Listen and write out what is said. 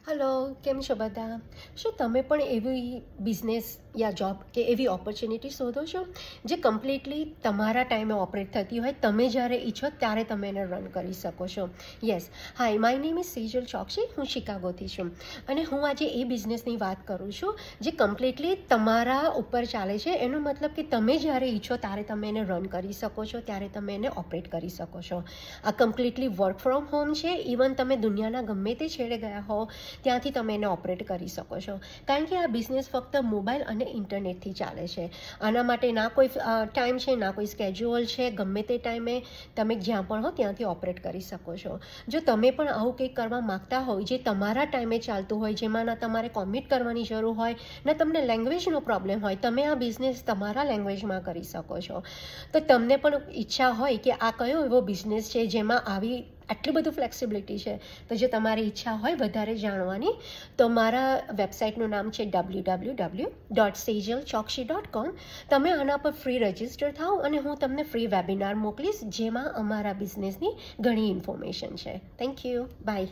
Hello, કેમ છો બધા? શું તમે પણ એવી બિઝનેસ યા જોબ કે એવી ઓપોર્ચ્યુનિટી શોધો છો જે કમ્પ્લીટલી તમારા ટાઈમે ઓપરેટ થતી હોય, તમે જ્યારે ઈચ્છો ત્યારે તમે એને રન કરી શકો છો? Yes. Hi, my name is Sejal Choksi. હું શિકાગોથી છું અને હું આજે એ બિઝનેસની વાત કરું છું જે કમ્પ્લીટલી તમારા ઉપર ચાલે છે. એનો મતલબ કે તમે જ્યારે ઈચ્છો ત્યારે તમે એને રન કરી શકો છો, ત્યારે તમે એને ઓપરેટ કરી શકો છો. આ કમ્પ્લીટલી વર્ક ફ્રોમ હોમ છે. ઇવન તમે દુનિયાના ગમે તે છેડે ગયા હો ત્યાંથી તમે એને ઓપરેટ કરી શકો છો, કારણ કે આ બિઝનેસ ફક્ત મોબાઈલ અને ઇન્ટરનેટથી ચાલે છે. આના માટે ના કોઈ ટાઈમ છે, ના કોઈ સ્કેજ્યુઅલ છે. ગમે તે ટાઈમે તમે જ્યાં પણ હો ત્યાંથી ઓપરેટ કરી શકો છો. જો તમે પણ આવું કંઈક કરવા માગતા હોય જે તમારા ટાઈમે ચાલતું હોય, જેમાં ના તમારે કોમિટ કરવાની જરૂર હોય ને તમને લેંગ્વેજનો પ્રોબ્લેમ હોય, તમે આ બિઝનેસ તમારા લેંગ્વેજમાં કરી શકો છો. તો તમને પણ ઈચ્છા હોય કે આ કયો એવો બિઝનેસ છે જેમાં આવી આટલું બધું ફ્લેક્સિબિલિટી છે, તો જો તમારી ઈચ્છા હોય વધારે જાણવાની, તો મારા વેબસાઇટનું નામ છે www.sejalchokshi.com. તમે આના પર ફ્રી રજિસ્ટર થાઓ અને હું તમને ફ્રી વેબિનાર મોકલીશ જેમાં અમારા બિઝનેસની ઘણી ઇન્ફોર્મેશન છે. Thank you. બાય.